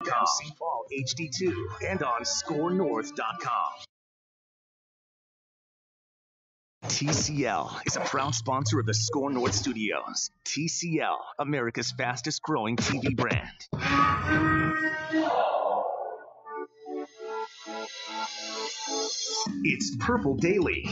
FMC Fall HD2 and on SKORNorth.com. TCL is a proud sponsor of the SKOR North Studios. TCL, America's fastest growing TV brand. It's Purple Daily.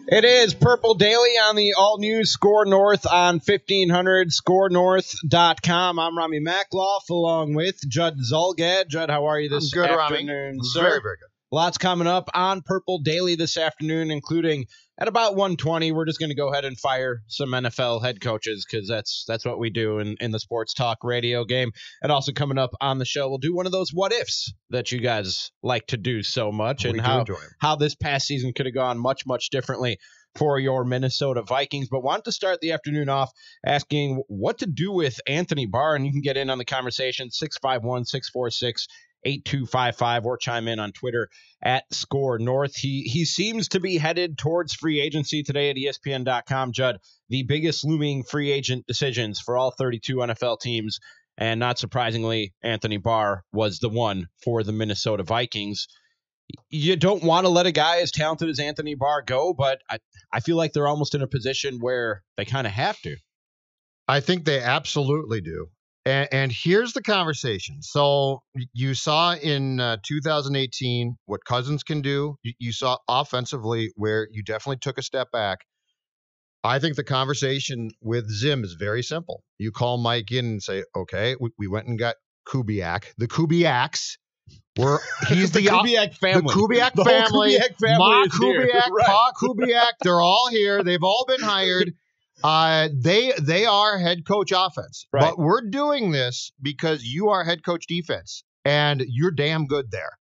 It is Purple Daily on the all-new SKOR North on 1500, SKORNorth.com. I'm Ramie Makhlouf along with Judd Zulgad. Judd, how are you this afternoon, sir? Very, very good. Lots coming up on Purple Daily this afternoon, including at about 1:20, we're just going to go ahead and fire some NFL head coaches because that's what we do in the sports talk radio game. And also coming up on the show, we'll do one of those what ifs that you guys like to do so much, and how this past season could have gone much, much differently for your Minnesota Vikings. But wanted to start the afternoon off asking what to do with Anthony Barr, and you can get in on the conversation 651-646-8255 or chime in on Twitter at SKOR North. He seems to be headed towards free agency today at ESPN.com. Judd, the biggest looming free agent decisions for all 32 NFL teams, and not surprisingly, Anthony Barr was the one for the Minnesota Vikings. You don't want to let a guy as talented as Anthony Barr go, but I feel like they're almost in a position where they kind of have to. I think they absolutely do. And here's the conversation. So you saw in 2018 what Cousins can do. You saw offensively where you definitely took a step back. I think the conversation with Zim is very simple. You call Mike in and say, okay, we went and got Kubiak. The Kubiaks. He's the Kubiak family. The Kubiak family. Ma Kubiak, right. Pa Kubiak. They're all here. They've all been hired. They are head coach offense, right. But we're doing this because you are head coach defense, and you're damn good there.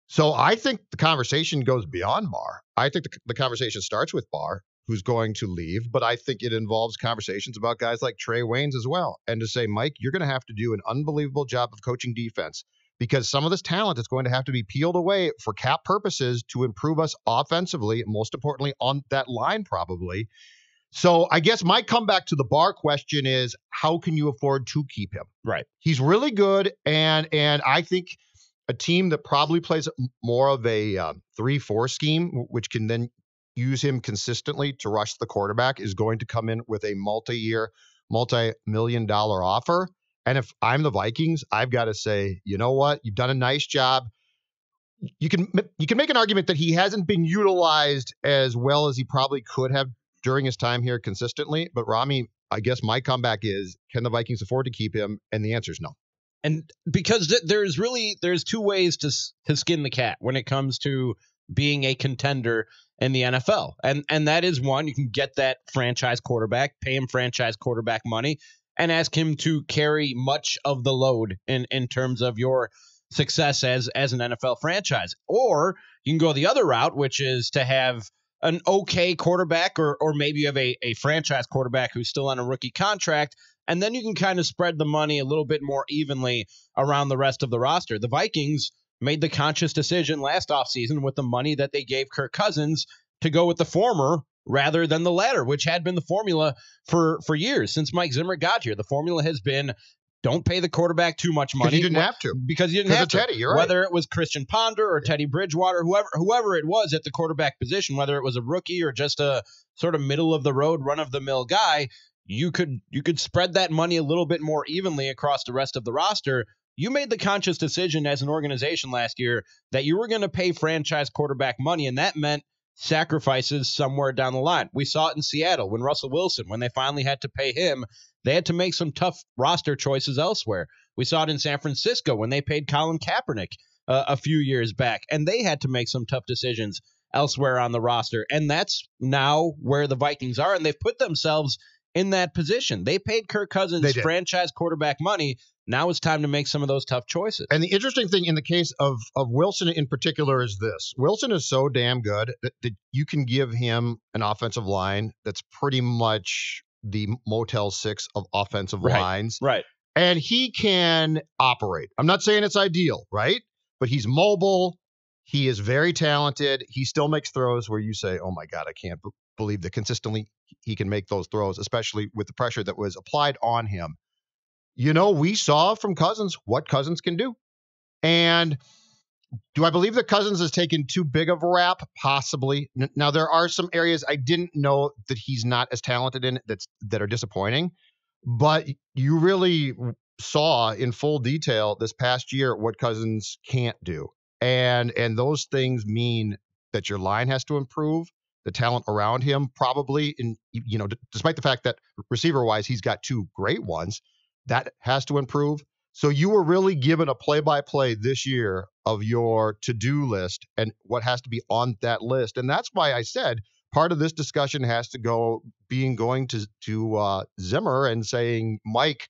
So I think the conversation goes beyond Barr. I think the conversation starts with Barr, who's going to leave, but I think it involves conversations about guys like Trey Waynes as well. And to say, Mike, you're going to have to do an unbelievable job of coaching defense because some of this talent is going to have to be peeled away for cap purposes to improve us offensively, most importantly on that line probably. So I guess my comeback to the Barr question is, how can you afford to keep him? Right. He's really good, and I think a team that probably plays more of a 3-4 scheme, which can then use him consistently to rush the quarterback, is going to come in with a multi-year, multi-million-dollar offer. And if I'm the Vikings, I've got to say, you know what? You've done a nice job. You can make an argument that he hasn't been utilized as well as he probably could have during his time here consistently. But Ramie, I guess my comeback is, can the Vikings afford to keep him? And the answer is no. And because there's two ways to skin the cat when it comes to being a contender in the NFL. And that is one, you can get that franchise quarterback, pay him franchise quarterback money, and ask him to carry much of the load in terms of your success as an NFL franchise. Or you can go the other route, which is to have an okay quarterback, or maybe you have a franchise quarterback who's still on a rookie contract, and then you can kind of spread the money a little bit more evenly around the rest of the roster. The Vikings made the conscious decision last offseason with the money that they gave Kirk Cousins to go with the former rather than the latter, which had been the formula for years since Mike Zimmer got here. The formula has been, don't pay the quarterback too much money. You didn't have to. Because you didn't have to. Teddy, you're right. Whether it was Christian Ponder or Teddy Bridgewater, whoever it was at the quarterback position, whether it was a rookie or just a sort of middle-of-the-road, run-of-the-mill guy, you could spread that money a little bit more evenly across the rest of the roster. You made the conscious decision as an organization last year that you were going to pay franchise quarterback money, and that meant sacrifices somewhere down the line. We saw it in Seattle when Russell Wilson, when they finally had to pay him, they had to make some tough roster choices elsewhere. We saw it in San Francisco when they paid Colin Kaepernick a few years back, and they had to make some tough decisions elsewhere on the roster. And that's now where the Vikings are, and they've put themselves in that position. They paid Kirk Cousins franchise quarterback money. Now it's time to make some of those tough choices. And the interesting thing in the case of Wilson in particular is this. Wilson is so damn good that you can give him an offensive line that's pretty much the Motel 6 of offensive lines. Right. And he can operate. I'm not saying it's ideal, right? But he's mobile. He is very talented. He still makes throws where you say, oh, my God, I can't believe that consistently he can make those throws, especially with the pressure that was applied on him. We saw from Cousins what Cousins can do. And do I believe that Cousins has taken too big of a rap? Possibly. Now, there are some areas I didn't know that he's not as talented in that are disappointing, but you really saw in full detail this past year what Cousins can't do. And those things mean that your line has to improve, the talent around him probably, and despite the fact that receiver-wise he's got two great ones, that has to improve. So you were really given a play-by-play this year of your to-do list and what has to be on that list. And that's why I said part of this discussion has to going to Zimmer and saying, Mike,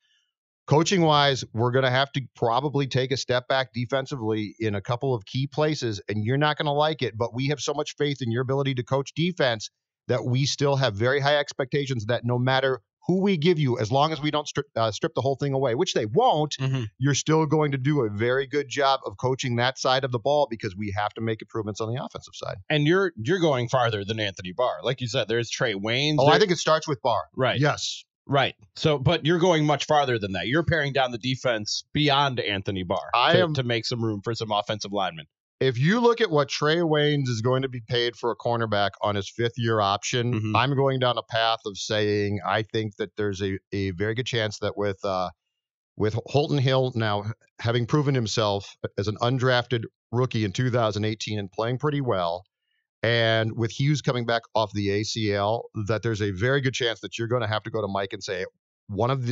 coaching-wise, we're going to have to probably take a step back defensively in a couple of key places, and you're not going to like it, but we have so much faith in your ability to coach defense that we still have very high expectations that no matter who we give you, as long as we don't strip the whole thing away, which they won't, you're still going to do a very good job of coaching that side of the ball because we have to make improvements on the offensive side. And you're going farther than Anthony Barr. Like you said, there's Trey Waynes. I think it starts with Barr. Right. Yes. Right. So, but you're going much farther than that. You're paring down the defense beyond Anthony Barr to make some room for some offensive linemen. If you look at what Trey Waynes is going to be paid for a cornerback on his fifth-year option, I'm going down a path of saying I think that there's a very good chance that with Holton Hill now having proven himself as an undrafted rookie in 2018 and playing pretty well, and with Hughes coming back off the ACL, that there's a very good chance that you're going to have to go to Mike and say, one of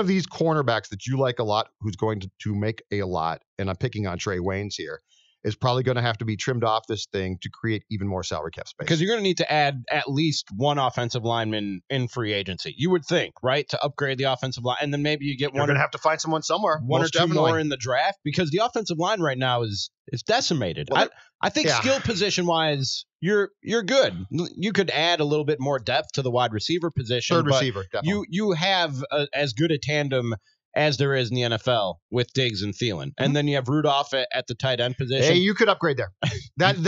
these cornerbacks that you like a lot, who's going to make a lot, and I'm picking on Trey Waynes here, is probably going to have to be trimmed off this thing to create even more salary cap space. Because you're going to need to add at least one offensive lineman in free agency. You would think, right, to upgrade the offensive line. And then maybe you get You're going to have to find someone somewhere. One or two more in the draft, because the offensive line right now is decimated. Well, I think skill position-wise, you're good. You could add a little bit more depth to the wide receiver position. Third receiver, definitely. You have as good a tandem as there is in the NFL with Diggs and Thielen. And then you have Rudolph at the tight end position. Hey, you could upgrade there. That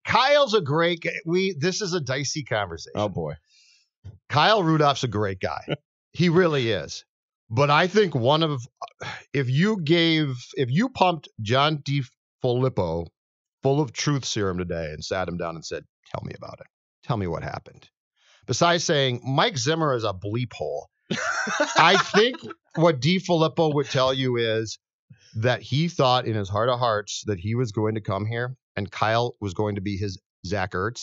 Kyle's a great this is a dicey conversation. Oh boy. Kyle Rudolph's a great guy. He really is. But I think if you pumped John DeFilippo full of truth serum today and sat him down and said, "Tell me about it. Tell me what happened." Besides saying Mike Zimmer is a bleep hole, I think what DeFilippo would tell you is that he thought in his heart of hearts that he was going to come here and Kyle was going to be his Zach Ertz.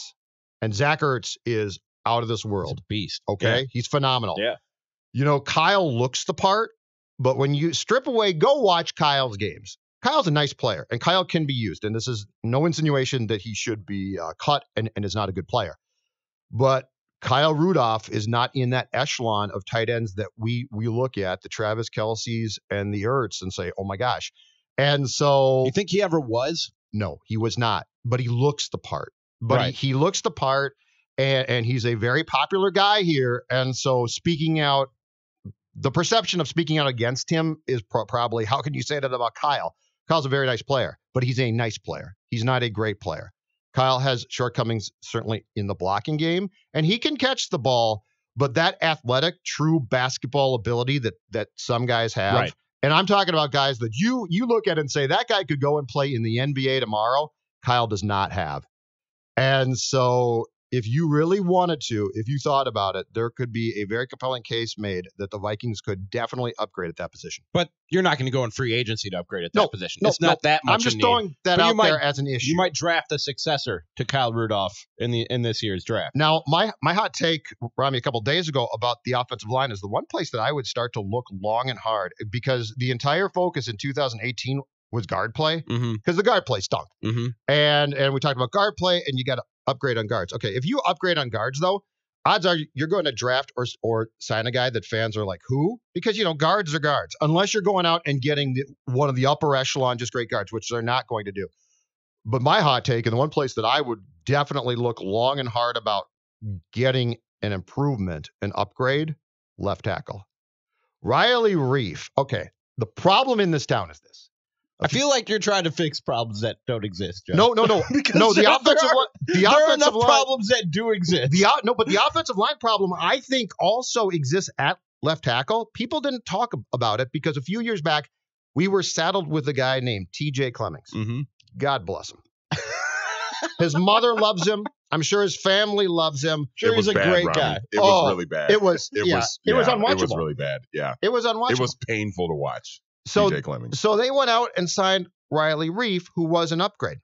And Zach Ertz is out of this world. He's a beast. Okay? Yeah. He's phenomenal. Yeah. Kyle looks the part, but when you strip away, go watch Kyle's games. Kyle's a nice player, and Kyle can be used. And this is no insinuation that he should be cut and is not a good player. But Kyle Rudolph is not in that echelon of tight ends that we look at, the Travis Kelce's and the Ertz, and say, oh my gosh. And so you think he ever was? No, he was not. But he looks the part. But right. he looks the part, and he's a very popular guy here. And so speaking out, the perception of speaking out against him is probably, how can you say that about Kyle? Kyle's a very nice player, but he's a nice player. He's not a great player. Kyle has shortcomings certainly in the blocking game, and he can catch the ball, but that athletic, true basketball ability that some guys have, right. And I'm talking about guys that you look at and say, that guy could go and play in the NBA tomorrow, Kyle does not have. And so if you really wanted to, if you thought about it, there could be a very compelling case made that the Vikings could definitely upgrade at that position. But you're not going to go in free agency to upgrade at that position. It's not that much. I'm just throwing that out there as an issue. You might draft a successor to Kyle Rudolph in this year's draft. Now, my hot take, Ramie, a couple of days ago about the offensive line is the one place that I would start to look long and hard, because the entire focus in 2018 was guard play, because the guard play stunk. And we talked about guard play, and you got to upgrade on guards. Okay, if you upgrade on guards, though, odds are you're going to draft or sign a guy that fans are like, who? Because, guards are guards. Unless you're going out and getting one of the upper echelon, just great guards, which they're not going to do. But my hot take, and the one place that I would definitely look long and hard about getting an improvement, an upgrade, left tackle. Riley Reef. Okay, the problem in this town is this. I feel like you're trying to fix problems that don't exist, Joe. No. no. The offensive line. There are enough problems that do exist. But the offensive line problem, I think, also exists at left tackle. People didn't talk about it because a few years back, we were saddled with a guy named T.J. Clemmings. Mm-hmm. God bless him. His mother loves him. I'm sure his family loves him. Sure, he's a great guy. It was really bad. It was unwatchable. It was really bad. Yeah. It was unwatchable. It was painful to watch. So, TJ Clemmings. So they went out and signed Riley Reiff, who was an upgrade.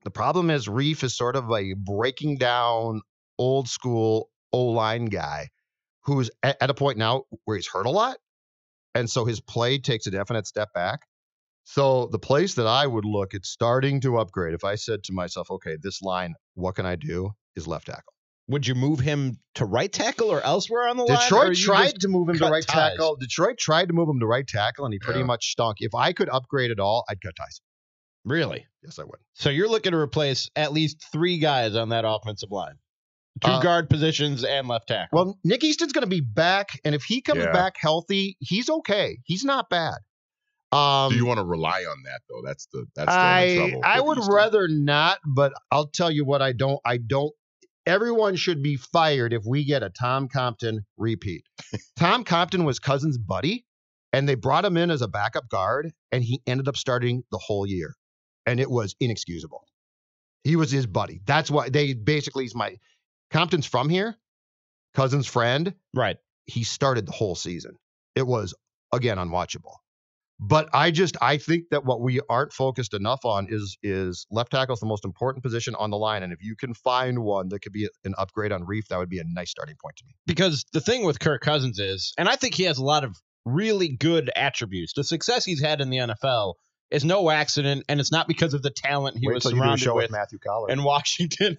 The problem is Reiff is sort of a breaking down, old school O-line guy who's at a point now where he's hurt a lot. And so his play takes a definite step back. So the place that I would look at starting to upgrade, if I said to myself, okay, this line, what can I do, is left tackle. Would you move him to right tackle or elsewhere on the line? Detroit tried to move him to right tackle. Detroit tried to move him to right tackle, and he pretty much stunk. If I could upgrade at all, I'd cut ties. Really? Yes, I would. So you're looking to replace at least 3 guys on that offensive line. 2 guard positions and left tackle. Well, Nick Easton's going to be back, and if he comes back healthy, he's okay. He's not bad. Do you want to rely on that though? That's the only trouble. I would rather not, but I'll tell you what I don't. Everyone should be fired if we get a Tom Compton repeat. Tom Compton was Cousins' buddy, and they brought him in as a backup guard, and he ended up starting the whole year, and it was inexcusable. He was his buddy. That's why he's Compton's from here, Cousins' friend. Right. He started the whole season. It was, again, unwatchable. But I think that what we aren't focused enough on is left tackle is the most important position on the line. And if you can find one that could be an upgrade on Reiff, that would be a nice starting point to me. Because the thing with Kirk Cousins is, and I think he has a lot of really good attributes. The success he's had in the NFL is no accident, and it's not because of the talent he was surrounded with Matthew Collar in Washington.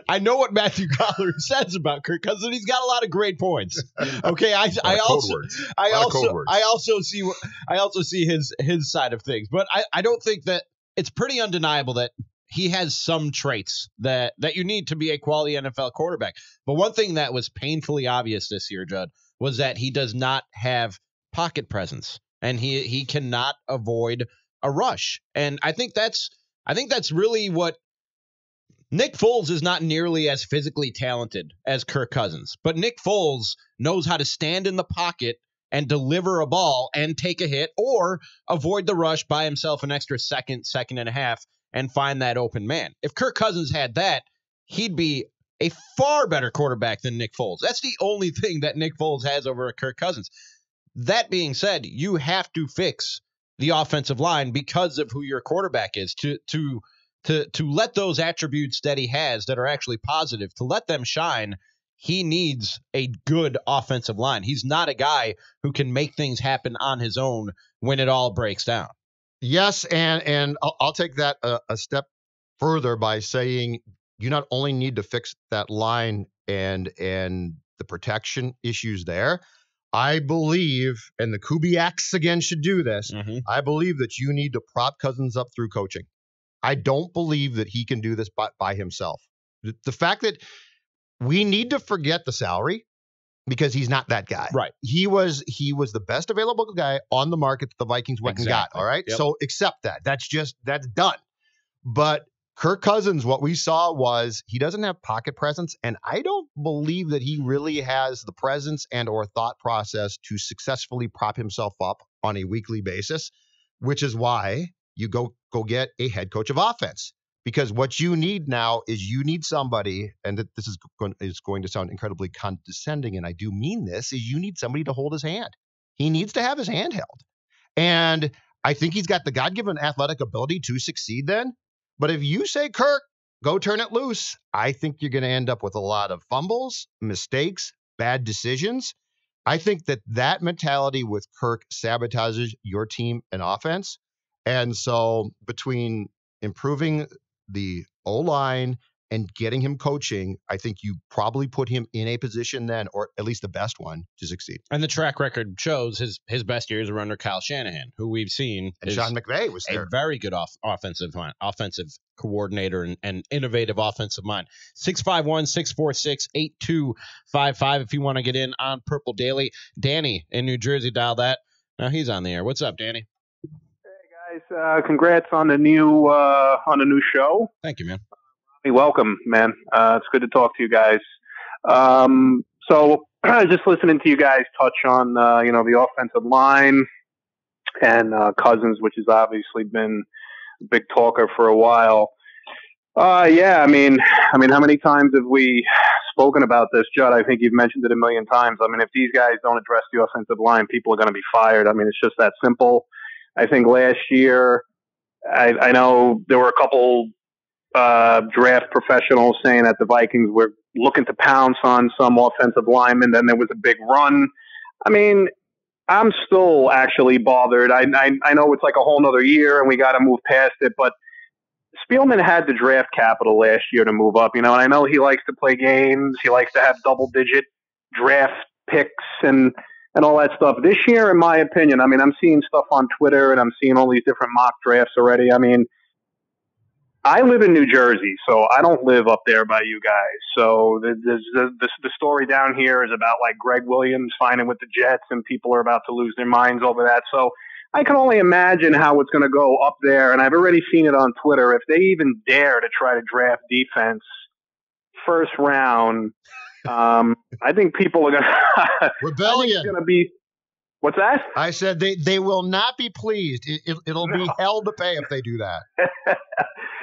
I know what Matthew Collar says about Kirk Cousins. He's got a lot of great points. Okay, I also see his side of things, but I don't think that it's pretty undeniable that he has some traits that you need to be a quality NFL quarterback. But one thing that was painfully obvious this year, Judd, was that he does not have pocket presence, and he cannot avoid a rush. And I think that's really what. Nick Foles is not nearly as physically talented as Kirk Cousins, but Nick Foles knows how to stand in the pocket and deliver a ball and take a hit or avoid the rush by himself an extra second and a half and find that open man. If Kirk Cousins had that, he'd be a far better quarterback than Nick Foles. That's the only thing that Nick Foles has over Kirk Cousins. That being said, you have to fix the offensive line because of who your quarterback is to let those attributes that he has that are actually positive, to let them shine. He needs a good offensive line. He's not a guy who can make things happen on his own when it all breaks down. Yes, and I'll take that a step further by saying you not only need to fix that line and the protection issues there. I believe, and the Kubiaks again should do this, I believe that you need to prop Cousins up through coaching. I don't believe that he can do this by himself. The fact that we need to forget the salary because he's not that guy. Right. He was the best available guy on the market that the Vikings went and got. All right. Yep. So accept that. That's done. But Kirk Cousins, what we saw was he doesn't have pocket presence, and I don't believe that he really has the presence and or thought process to successfully prop himself up on a weekly basis, which is why you go get a head coach of offense. Because what you need now is you need somebody, and this is going to sound incredibly condescending, and I do mean this, is you need somebody to hold his hand. He needs to have his hand held. And I think he's got the God-given athletic ability to succeed then. But if you say, Kirk, go turn it loose, I think you're going to end up with a lot of fumbles, mistakes, bad decisions. I think that mentality with Kirk sabotages your team and offense. And so between improving the O-line and getting him coaching, I think you probably put him in a position then, or at least the best one, to succeed. And the track record shows his best years are under Kyle Shanahan, who we've seen and Sean McVay was there. A very good offensive coordinator and innovative offensive mind. 651-646-8255 if you want to get in on Purple Daily. Danny in New Jersey, dial that. Now he's on the air. What's up, Danny? Guys, congrats on the new show. Thank you, man. Hey, welcome, man. It's good to talk to you guys. So just listening to you guys touch on the offensive line and Cousins, which has obviously been a big talker for a while. Yeah, I mean, how many times have we spoken about this, Judd? I think you've mentioned it a million times. I mean, if these guys don't address the offensive line, people are going to be fired. I mean, it's just that simple. I think last year, I know there were a couple draft professionals saying that the Vikings were looking to pounce on some offensive linemen. Then there was a big run. I mean, I'm still actually bothered. I know it's like a whole nother year and we got to move past it, but Spielman had the draft capital last year to move up, and I know he likes to play games. He likes to have double-digit draft picks and all that stuff. This year, in my opinion, I'm seeing stuff on Twitter and I'm seeing all these different mock drafts already. I mean, I live in New Jersey, so I don't live up there by you guys. So the story down here is about like Greg Williams signing with the Jets, and people are about to lose their minds over that. So I can only imagine how it's going to go up there, and I've already seen it on Twitter. If they even dare to try to draft defense first round, I think people are going to rebellion. Going to be. What's that? I said they will not be pleased. It'll be hell to pay if they do that.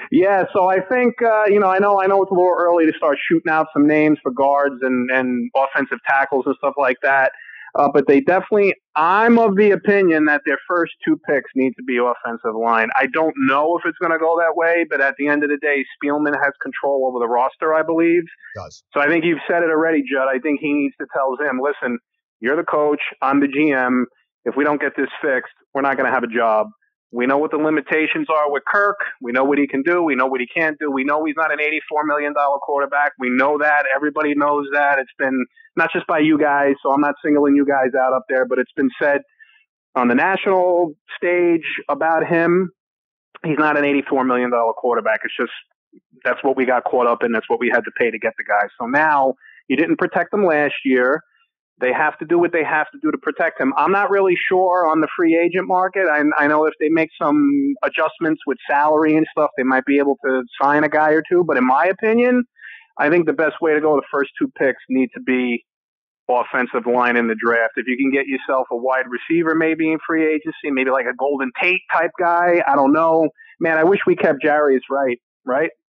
Yeah, so I think I know it's a little early to start shooting out some names for guards and offensive tackles and stuff like that. But they definitely, I'm of the opinion that their first two picks need to be offensive line. I don't know if it's going to go that way, but at the end of the day, Spielman has control over the roster, I believe. Does. So I think you've said it already, Judd. I think he needs to tell Zim, listen, you're the coach, I'm the GM. If we don't get this fixed, we're not going to have a job. We know what the limitations are with Kirk. We know what he can do. We know what he can't do. We know he's not an $84 million quarterback. We know that. Everybody knows that. It's been not just by you guys, so I'm not singling you guys out up there, but it's been said on the national stage about him. He's not an $84 million quarterback. It's just that's what we got caught up in. That's what we had to pay to get the guy. So now you didn't protect him last year. They have to do what they have to do to protect him. I'm not really sure on the free agent market. I know if they make some adjustments with salary and stuff, they might be able to sign a guy or two. But in my opinion, I think the best way to go, the first two picks need to be offensive line in the draft. If you can get yourself a wide receiver maybe in free agency, maybe like a Golden Tate type guy, I don't know. Man, I wish we kept Jarius right?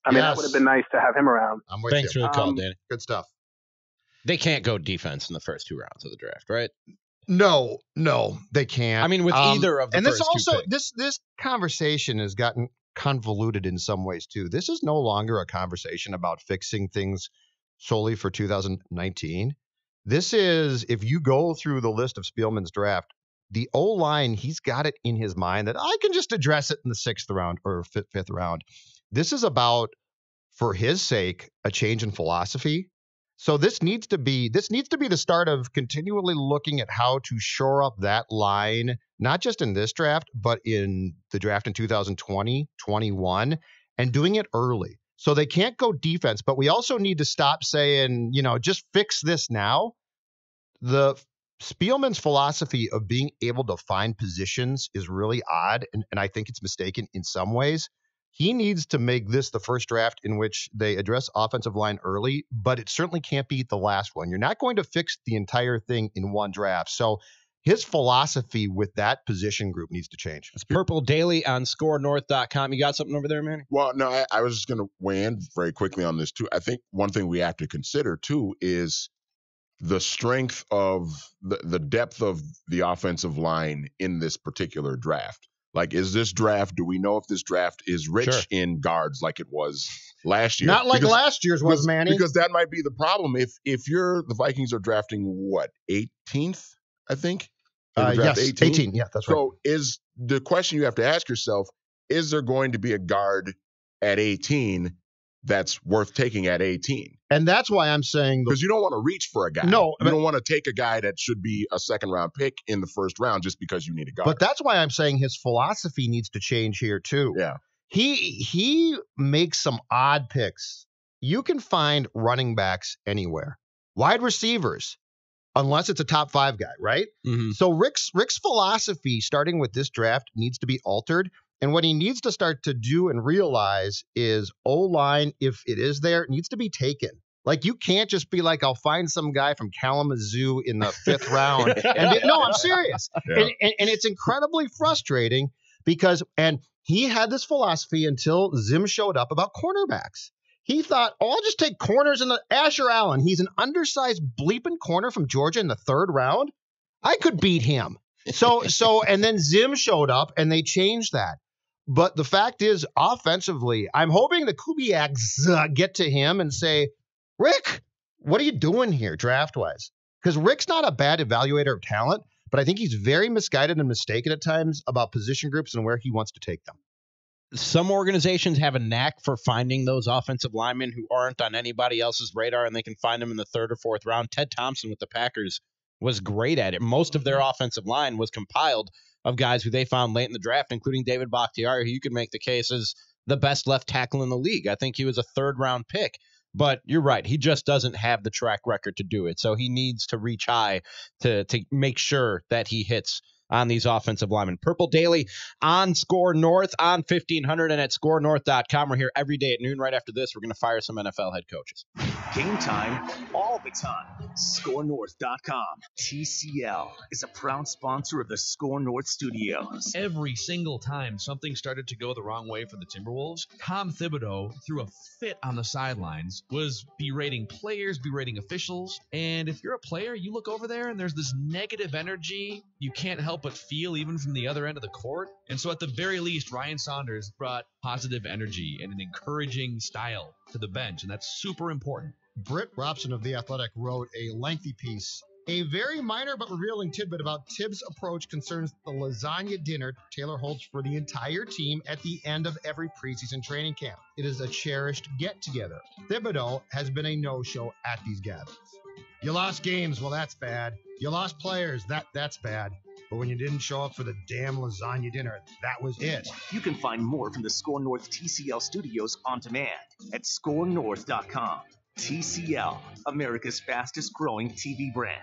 I mean, that would have been nice to have him around. I'm with Thanks you. for the call, Danny. Good stuff. They can't go defense in the first two rounds of the draft, right? No, they can't. I mean, with either of the and first this also two picks. this conversation has gotten convoluted in some ways too. This is no longer a conversation about fixing things solely for 2019. This is, if you go through the list of Spielman's draft, the O-line, he's got it in his mind that I can just address it in the 6th round or 5th round. This is about, for his sake, a change in philosophy. So this needs to be the start of continually looking at how to shore up that line, not just in this draft, but in the draft in 2020, 21, and doing it early. So they can't go defense, but we also need to stop saying, just fix this now. The Spielman's philosophy of being able to find positions is really odd, and I think it's mistaken in some ways. He needs to make this the first draft in which they address offensive line early, but it certainly can't be the last one. You're not going to fix the entire thing in one draft. So his philosophy with that position group needs to change. It's Purple Daily on SKORNorth.com. You got something over there, Manny? Well, no, I was just going to weigh in very quickly on this, too. I think one thing we have to consider, too, is the strength of the depth of the offensive line in this particular draft. Like, is this draft, do we know if this draft is rich in guards like it was last year? Not like last year's was, Manny. Because that might be the problem. If the Vikings are drafting, 18th, I think? Yes, 18. Yeah, that's right. So is the question you have to ask yourself, is there going to be a guard at 18 that's worth taking at 18? And that's why I'm saying, because you don't want to reach for a guy. No, you don't want to take a guy that should be a 2nd round pick in the 1st round just because you need a guard. But that's why I'm saying his philosophy needs to change here too. Yeah, he makes some odd picks. You can find running backs anywhere, wide receivers, unless it's a top 5 guy, right? Mm-hmm. So Rick's philosophy, starting with this draft, needs to be altered. And what he needs to start to do and realize is O-line, if it is there, it needs to be taken. Like, you can't just be like, I'll find some guy from Kalamazoo in the 5th round. No, I'm serious. Yeah. And it's incredibly frustrating because, and he had this philosophy until Zim showed up about cornerbacks. He thought, I'll just take corners in the Asher Allen. He's an undersized bleeping corner from Georgia in the 3rd round. I could beat him. And then Zim showed up and they changed that. But the fact is, offensively, I'm hoping the Kubiaks get to him and say, Rick, what are you doing here draft-wise? Because Rick's not a bad evaluator of talent, but I think he's very misguided and mistaken at times about position groups and where he wants to take them. Some organizations have a knack for finding those offensive linemen who aren't on anybody else's radar, and they can find them in the 3rd or 4th round. Ted Thompson with the Packers was great at it. Most of their offensive line was compiled of guys who they found late in the draft, including David Bakhtiari, who you could make the case as the best left tackle in the league. I think he was a 3rd-round pick. But you're right. He just doesn't have the track record to do it. So he needs to reach high to make sure that he hits on these offensive linemen. Purple Daily on SKOR North on 1500 and at SKORNorth.com. We're here every day at noon. Right after this, we're going to fire some NFL head coaches. Game time, all the time. SKORNorth.com. TCL is a proud sponsor of the SKOR North Studios. Every single time something started to go the wrong way for the Timberwolves, Tom Thibodeau threw a fit on the sidelines, was berating players, berating officials. And if you're a player, you look over there and there's this negative energy you can't help but feel even from the other end of the court. And so at the very least, Ryan Saunders brought positive energy and an encouraging style to the bench, and that's super important. Britt Robson of The Athletic wrote a lengthy piece. A very minor but revealing tidbit about Tibbs' approach concerns the lasagna dinner Taylor holds for the entire team at the end of every preseason training camp. It is a cherished get-together. Thibodeau has been a no-show at these gatherings. You lost games, well, that's bad. You lost players, that's bad. But when you didn't show up for the damn lasagna dinner, that was it. You can find more from the SKOR North TCL studios on demand at SKORNorth.com. TCL, America's fastest growing TV brand.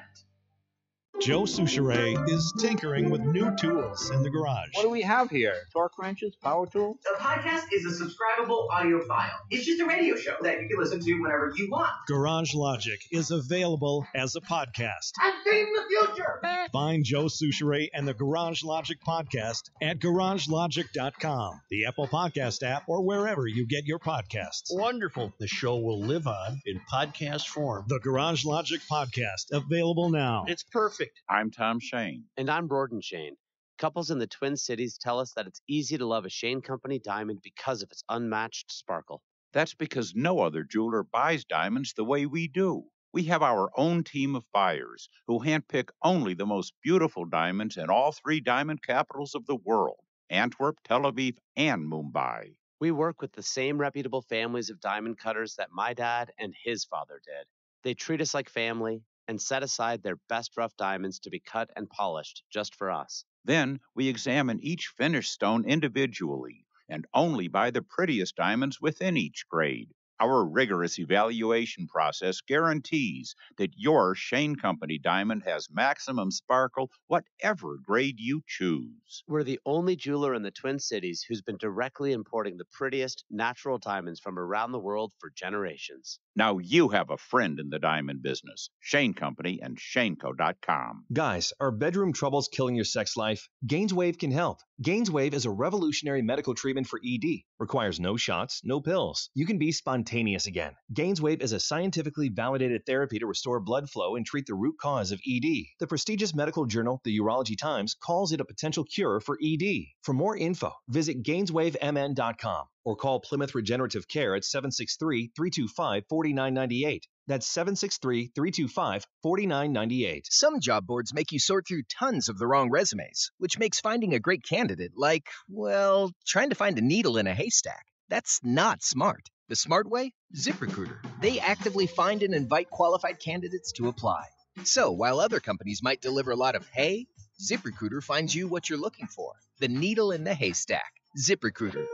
Joe Souchere is tinkering with new tools in the garage. What do we have here? Torque wrenches, power tools? The podcast is a subscribable audio file. It's just a radio show that you can listen to whenever you want. Garage Logic is available as a podcast. I'm seeing the future! Find Joe Souchere and the Garage Logic podcast at garagelogic.com, the Apple Podcast app, or wherever you get your podcasts. Wonderful. The show will live on in podcast form. The Garage Logic podcast, available now. It's perfect. I'm Tom Shane. And I'm Borden Shane. Couples in the Twin Cities tell us that it's easy to love a Shane Company diamond because of its unmatched sparkle. That's because no other jeweler buys diamonds the way we do. We have our own team of buyers who handpick only the most beautiful diamonds in all 3 diamond capitals of the world, Antwerp, Tel Aviv, and Mumbai. We work with the same reputable families of diamond cutters that my dad and his father did. They treat us like family and set aside their best rough diamonds to be cut and polished just for us. Then we examine each finished stone individually and only buy the prettiest diamonds within each grade. Our rigorous evaluation process guarantees that your Shane Company diamond has maximum sparkle, whatever grade you choose. We're the only jeweler in the Twin Cities who's been directly importing the prettiest natural diamonds from around the world for generations. Now you have a friend in the diamond business. Shane Company and ShaneCo.com. Guys, are bedroom troubles killing your sex life? Gainswave can help. Gainswave is a revolutionary medical treatment for ED. Requires no shots, no pills. You can be spontaneous again. Gainswave is a scientifically validated therapy to restore blood flow and treat the root cause of ED. The prestigious medical journal, the Urology Times, calls it a potential cure for ED. For more info, visit GainswaveMN.com or call Plymouth Regenerative Care at 763-325-4998. That's 763-325-4998. Some job boards make you sort through tons of the wrong resumes, which makes finding a great candidate like, well, trying to find a needle in a haystack. That's not smart. The smart way? ZipRecruiter. They actively find and invite qualified candidates to apply. So while other companies might deliver a lot of hay, ZipRecruiter finds you what you're looking for. The needle in the haystack. ZipRecruiter.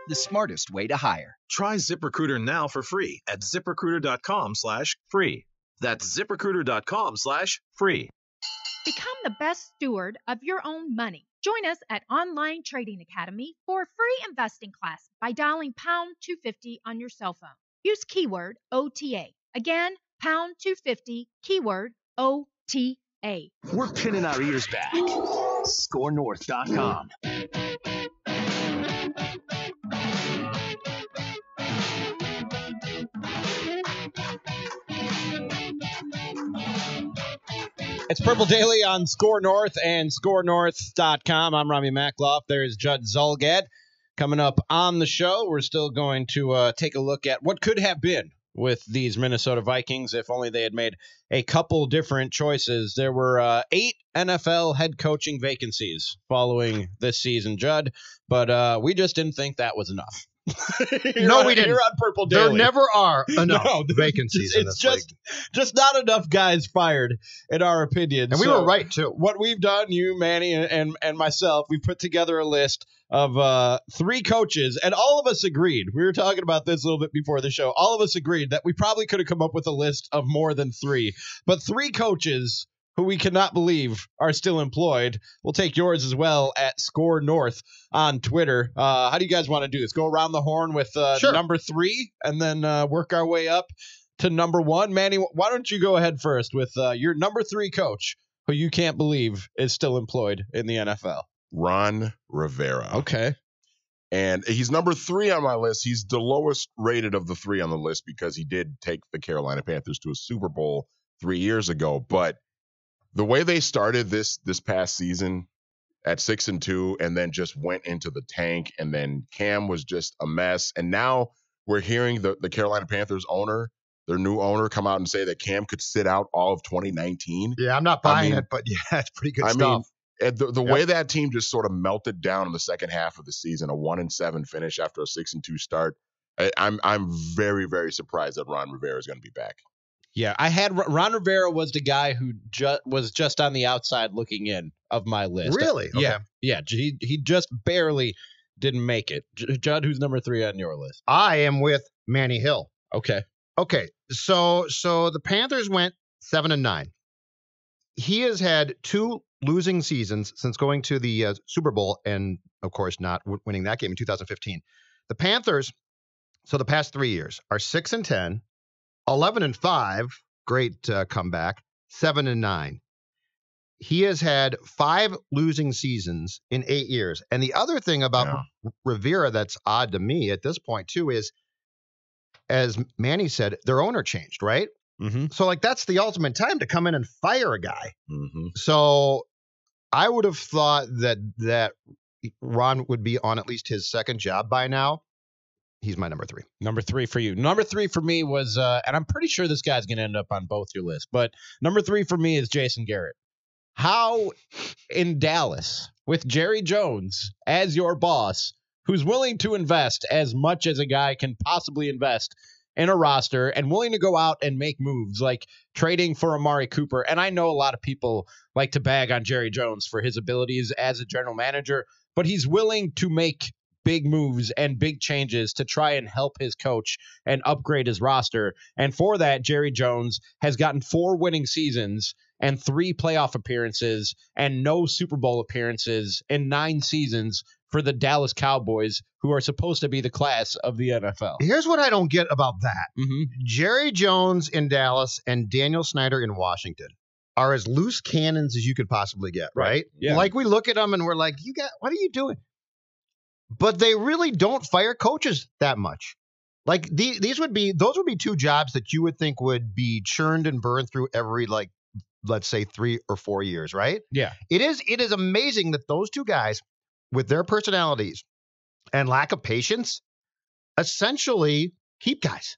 The smartest way to hire. Try ZipRecruiter now for free at ZipRecruiter.com/free. That's ZipRecruiter.com/free. Become the best steward of your own money Join us at Online Trading Academy for a free investing class by dialing pound 250 on your cell phone. Use keyword OTA. Again, pound 250, keyword OTA. We're pinning our ears back. SKORNorth.com. It's Purple Daily on SKOR North and SKORNorth.com. I'm Ramie Makhlouf. There's Judd Zulgad. Coming up on the show, we're still going to take a look at what could have been with these Minnesota Vikings if only they had made a couple different choices. There were 8 NFL head coaching vacancies following this season, Judd, but we just didn't think that was enough. No, we didn't. You're on Purple Daily. There never are enough vacancies in this league. Just not enough guys fired, in our opinion. And we were right, too. What we've done, you, Manny, and myself, we put together a list of 3 coaches, and all of us agreed. We were talking about this a little bit before the show. All of us agreed that we probably could have come up with a list of more than 3. But 3 coaches who we cannot believe are still employed. We'll take yours as well at SKOR North on Twitter. How do you guys want to do this? Go around the horn with Sure. number 3 and then work our way up to number 1. Manny, why don't you go ahead first with your number 3 coach who you can't believe is still employed in the NFL? Ron Rivera. Okay. And he's number 3 on my list. He's the lowest rated of the 3 on the list because he did take the Carolina Panthers to a Super Bowl 3 years ago. But the way they started this past season at 6-2 and then just went into the tank, and then Cam was just a mess. And now we're hearing the Carolina Panthers owner, their new owner, come out and say that Cam could sit out all of 2019. Yeah, I'm not buying it, but yeah, it's pretty good stuff. The way that team just sort of melted down in the second half of the season, a 1-7 finish after a 6-2 start, I'm very, very surprised that Ron Rivera is going to be back. Yeah, I had Ron Rivera was the guy who was just on the outside looking in of my list. Really? Okay. Yeah. He just barely didn't make it. Judd, who's number 3 on your list? I am with Manny Hill. Okay. So the Panthers went 7-9. He has had 2 losing seasons since going to the Super Bowl and, of course, not winning that game in 2015. The Panthers, so the past 3 years, are 6-10. 11-5, great comeback. 7-9. He has had 5 losing seasons in 8 years. And the other thing about Rivera that's odd to me at this point too is, as Manny said, their owner changed, right? Mm-hmm. So that's the ultimate time to come in and fire a guy. Mm-hmm. So I would have thought that Ron would be on at least his second job by now. He's my number 3. Number 3 for you. Number 3 for me was, and I'm pretty sure this guy's going to end up on both your lists, but number 3 for me is Jason Garrett. How in Dallas, with Jerry Jones as your boss, who's willing to invest as much as a guy can possibly invest in a roster and willing to go out and make moves like trading for Amari Cooper. And I know a lot of people like to bag on Jerry Jones for his abilities as a general manager, but he's willing to make big moves and big changes to try and help his coach and upgrade his roster. And for that, Jerry Jones has gotten 4 winning seasons and 3 playoff appearances and no Super Bowl appearances in 9 seasons for the Dallas Cowboys, who are supposed to be the class of the NFL. Here's what I don't get about that. Mm-hmm. Jerry Jones in Dallas and Daniel Snyder in Washington are as loose cannons as you could possibly get, right? Yeah. Like we look at them and we're like, what are you doing? But they really don't fire coaches that much. Like those would be 2 jobs that you would think would be churned and burned through every, let's say 3 or 4 years, right? Yeah. It is amazing that those 2 guys, with their personalities and lack of patience, essentially keep guys.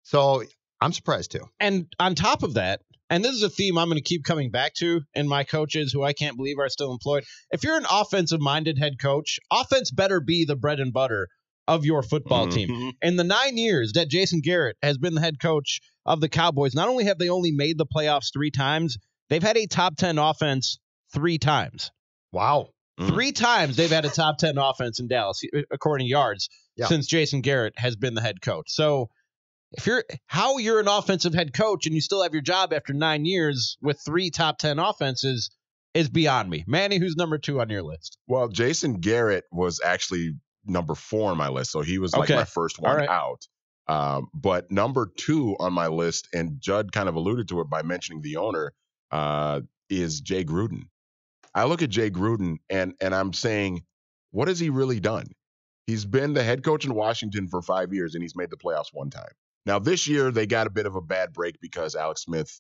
So I'm surprised too. And on top of that, and this is a theme I'm going to keep coming back to in my coaches who I can't believe are still employed. If you're an offensive-minded head coach, offense better be the bread and butter of your football team. In the 9 years that Jason Garrett has been the head coach of the Cowboys, not only have they only made the playoffs 3 times, they've had a top 10 offense 3 times. Wow. 3 times they've had a top 10 offense in Dallas, according to yards, since Jason Garrett has been the head coach. So if you're an offensive head coach and you still have your job after 9 years with 3 top 10 offenses, is beyond me. Manny, who's number 2 on your list? Well, Jason Garrett was actually number 4 on my list, so he was like my first one out. But number 2 on my list, and Judd kind of alluded to it by mentioning the owner, is Jay Gruden. I look at Jay Gruden and I'm saying, what has he really done? He's been the head coach in Washington for 5 years, and he's made the playoffs 1 time. Now, this year, they got a bit of a bad break because Alex Smith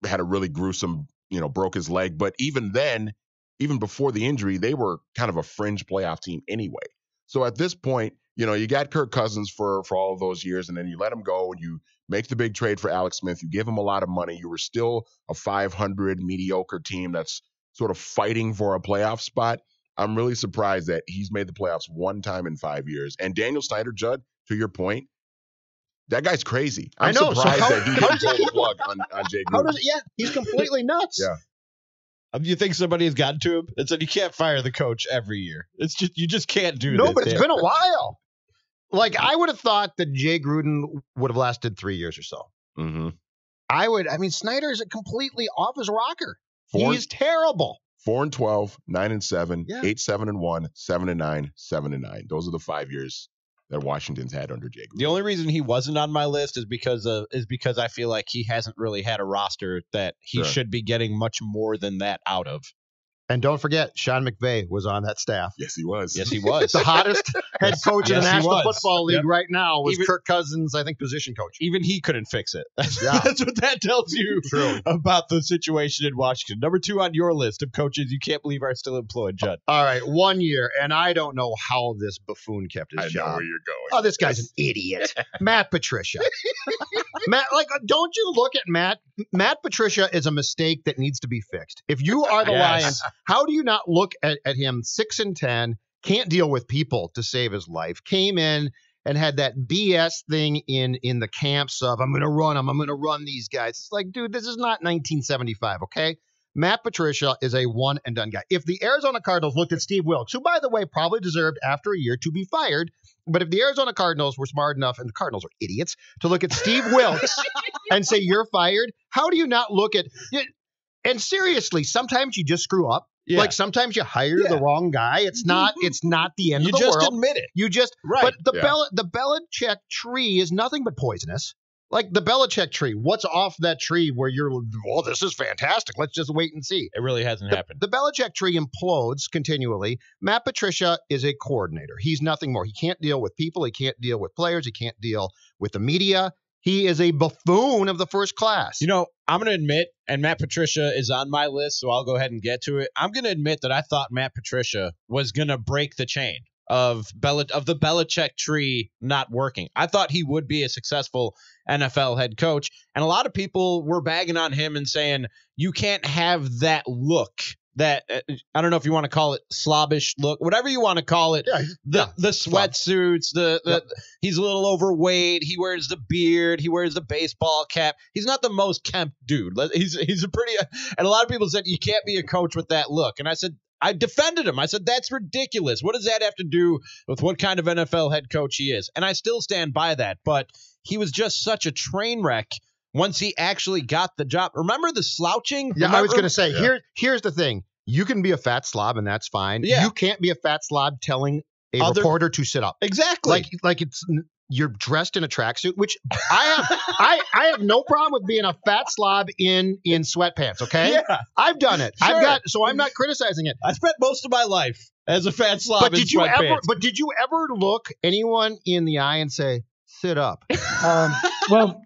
had a really gruesome, broke his leg. But even then, even before the injury, they were kind of a fringe playoff team anyway. So at this point, you got Kirk Cousins for all of those years, and then you let him go, and you make the big trade for Alex Smith. You give him a lot of money. You were still a 500 mediocre team that's sort of fighting for a playoff spot. I'm really surprised that he's made the playoffs 1 time in 5 years. And Daniel Snyder, Judd, to your point, that guy's crazy. I'm surprised that he didn't pull the plug on Jay Gruden. He's completely nuts. Yeah. Do you think somebody has gotten to him and said you can't fire the coach every year? It's just you just can't do this. No, but it's been a while. Like, I would have thought that Jay Gruden would have lasted 3 years or so. Mm-hmm. Snyder's completely off his rocker. He's terrible. 4-12, 9-7, 8-7-1, 7-9, 7-9. Those are the 5 years that Washington's had under Jay Gruden. The only reason he wasn't on my list is because I feel like he hasn't really had a roster that he should be getting much more than that out of. And don't forget, Sean McVay was on that staff. Yes, he was. Yes, he was. The hottest head coach in the National Football League right now was Kirk Cousins, I think, position coach. Even he couldn't fix it. That's what that tells you about the situation in Washington. Number 2 on your list of coaches you can't believe are still employed, Judd. All right, 1 year, and I don't know how this buffoon kept his job. I know where you're going. Oh, this guy's an idiot. Matt Patricia. Don't you look at Matt? Matt Patricia is a mistake that needs to be fixed. If you are the Lions, how do you not look at him 6-10, can't deal with people to save his life, came in and had that BS thing in the camps of, I'm going to run these guys. It's like, dude, this is not 1975, okay? Matt Patricia is a one-and-done guy. If the Arizona Cardinals looked at Steve Wilkes, who, by the way, probably deserved after a year to be fired, but if the Arizona Cardinals were smart enough, and the Cardinals are idiots, to look at Steve Wilkes and say, you're fired, how do you not look at – and seriously, sometimes you just screw up. Yeah. Like sometimes you hire the wrong guy. It's not the end of the world. You just admit it. You just But the Belichick tree is nothing but poisonous. Like the Belichick tree, what's off that tree where you're, this is fantastic. Let's just wait and see. It really hasn't happened. The Belichick tree implodes continually. Matt Patricia is a coordinator. He's nothing more. He can't deal with people. He can't deal with players. He can't deal with the media. He is a buffoon of the first class. I'm going to admit, and Matt Patricia is on my list, so I'll go ahead and get to it. I'm going to admit that I thought Matt Patricia was going to break the chain of the Belichick tree not working. I thought he would be a successful NFL head coach, and a lot of people were bagging on him and saying, you can't have that look. That I don't know if you want to call it slobbish look, whatever you want to call it. The sweatsuits, he's a little overweight. He wears the beard. He wears the baseball cap. He's not the most kempt dude. He's a pretty, and a lot of people said you can't be a coach with that look. And I defended him. I said, that's ridiculous. What does that have to do with what kind of NFL head coach he is? And I still stand by that. But he was just such a train wreck once he actually got the job. Remember the slouching? Yeah, I was going to say, here's the thing. You can be a fat slob, and that's fine. Yeah. You can't be a fat slob telling a reporter to sit up. Exactly. Like you're dressed in a tracksuit, which I have no problem with being a fat slob in sweatpants, okay? Yeah. I've done it. Sure. So I'm not criticizing it. I spent most of my life as a fat slob in sweatpants. But did you ever look anyone in the eye and say, sit up? Well,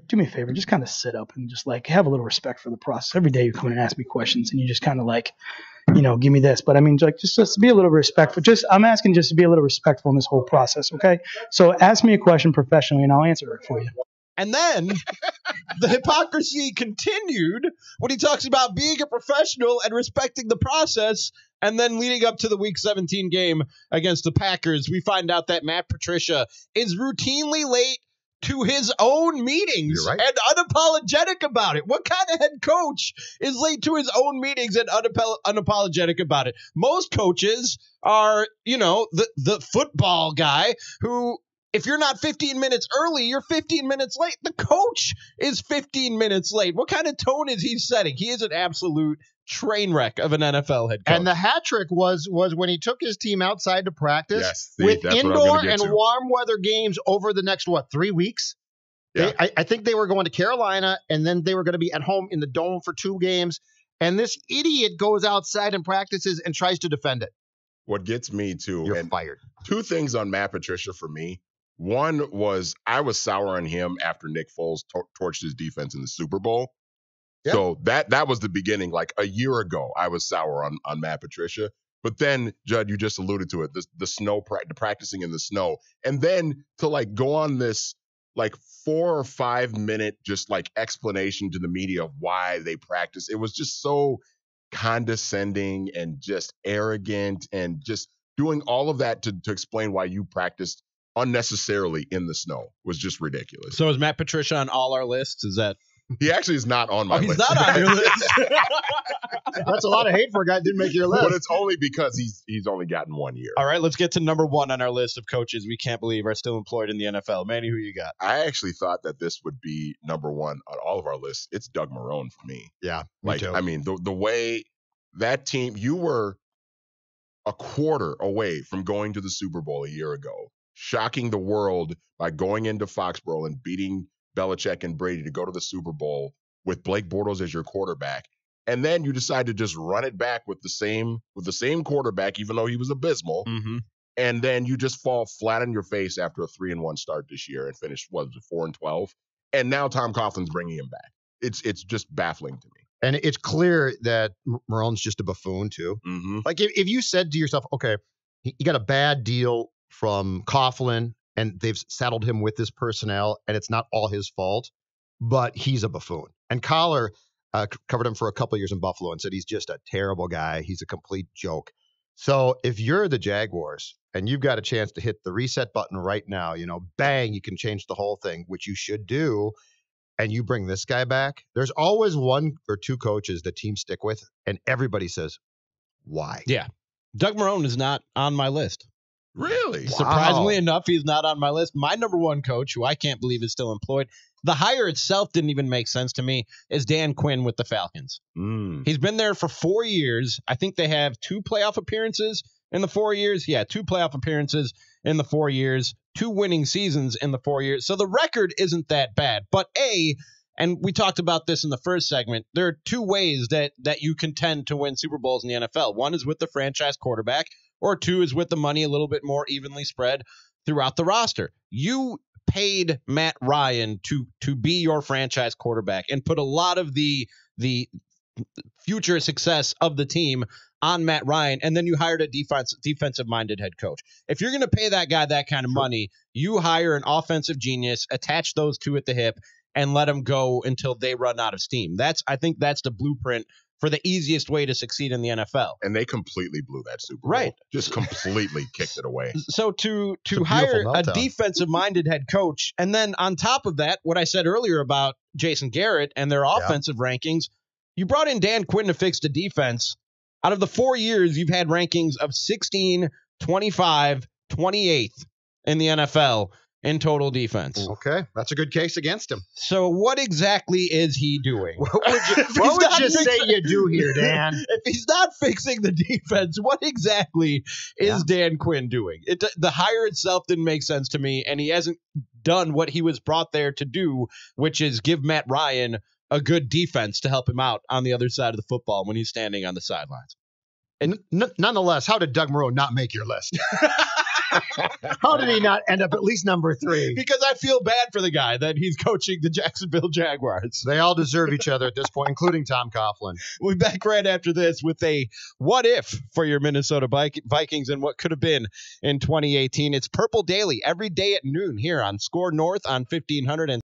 do me a favor, just kind of sit up and just have a little respect for the process. Every day you come in and ask me questions and you just kind of give me this. But I mean, just be a little respectful. I'm asking just to be a little respectful in this whole process. Okay. So ask me a question professionally and I'll answer it for you. And then the hypocrisy continued when he talks about being a professional and respecting the process. And then leading up to the Week 17 game against the Packers, we find out that Matt Patricia is routinely late to his own meetings and unapologetic about it. What kind of head coach is late to his own meetings and unapologetic about it? Most coaches are, the football guy who if you're not 15 minutes early, you're 15 minutes late. The coach is 15 minutes late. What kind of tone is he setting? He is an absolute train wreck of an NFL head coach. And the hat trick was when he took his team outside to practice Yes, with that's what I was indoor gonna get and to. warm weather games over the next, 3 weeks? Yeah. I think they were going to Carolina, and then they were going to be at home in the Dome for 2 games. And this idiot goes outside and practices and tries to defend it. What gets me too, You're and fired. 2 things on Matt Patricia for me. One was I was sour on him after Nick Foles torched his defense in the Super Bowl. Yeah. So that was the beginning. Like a year ago, I was sour on Matt Patricia. But then, Judd, you just alluded to it, the snow, the practicing in the snow. And then to like go on this like 4 or 5 minute just like explanation to the media of why they practice. It was just so condescending and just arrogant and just doing all of that to explain why you practiced unnecessarily in the snow was just ridiculous. So is Matt Patricia on all our lists? Is that? He actually is not on my list. He's not on your list. That's a lot of hate for a guy that didn't make your list. But it's only because he's only gotten 1 year. All right, let's get to number 1 on our list of coaches we can't believe are still employed in the NFL. Manny, who you got? I actually thought that this would be number 1 on all of our lists. It's Doug Marrone for me. Yeah, me too. I mean, the way that team, you were a quarter away from going to the Super Bowl a year ago, shocking the world by going into Foxborough and beating Belichick and Brady to go to the Super Bowl with Blake Bortles as your quarterback. And then you decide to just run it back with the same quarterback, even though he was abysmal. Mm-hmm. And then you just fall flat on your face after a 3-1 start this year and finish, 4-12. And now Tom Coughlin's bringing him back. It's just baffling to me. And it's clear that Marrone's just a buffoon too. Mm-hmm. Like if you said to yourself, okay, you got a bad deal from Coughlin and they've saddled him with this personnel and it's not all his fault, but he's a buffoon. And Collar covered him for a couple of years in Buffalo and said he's just a terrible guy. He's a complete joke. So if you're the Jaguars and you've got a chance to hit the reset button right now, bang, you can change the whole thing, which you should do. And you bring this guy back, there's always 1 or 2 coaches that teams stick with, and everybody says, why? Yeah. Doug Marrone is not on my list. Really? Surprisingly enough, he's not on my list. My number 1 coach, who I can't believe is still employed, the hire itself didn't even make sense to me, is Dan Quinn with the Falcons. He's been there for 4 years. I think they have 2 playoff appearances in the 4 years. Yeah, 2 playoff appearances in the 4 years, 2 winning seasons in the 4 years. So the record isn't that bad. But and we talked about this in the first segment, there are 2 ways that you contend to win Super Bowls in the NFL. 1 is with the franchise quarterback, or 2 is with the money a little bit more evenly spread throughout the roster. You paid Matt Ryan to be your franchise quarterback and put a lot of the future success of the team on Matt Ryan, and then you hired a defensive-minded head coach. If you're going to pay that guy that kind of money, you hire an offensive genius, attach those 2 at the hip, and let them go until they run out of steam. I think that's the blueprint for the easiest way to succeed in the NFL. And they completely blew that Super Bowl. Right. Just completely kicked it away. So to hire a defensive-minded head coach, and then on top of that, what I said earlier about Jason Garrett and their offensive rankings, you brought in Dan Quinn to fix the defense. Out of the 4 years, you've had rankings of 16, 25, 28th in the NFL in total defense. Okay, that's a good case against him. So what exactly is he doing? What would you say you do here, Dan? If he's not fixing the defense, what exactly is Dan Quinn doing? The hire itself didn't make sense to me, and he hasn't done what he was brought there to do, which is give Matt Ryan a good defense to help him out on the other side of the football when he's standing on the sidelines. And nonetheless, how did Doug Marrone not make your list? How did he not end up at least number 3? Because I feel bad for the guy that he's coaching the Jacksonville Jaguars. They all deserve each other at this point, including Tom Coughlin. We'll be back right after this with a what if for your Minnesota Vikings and what could have been in 2018. It's Purple Daily every day at noon here on SKOR North on 1500 and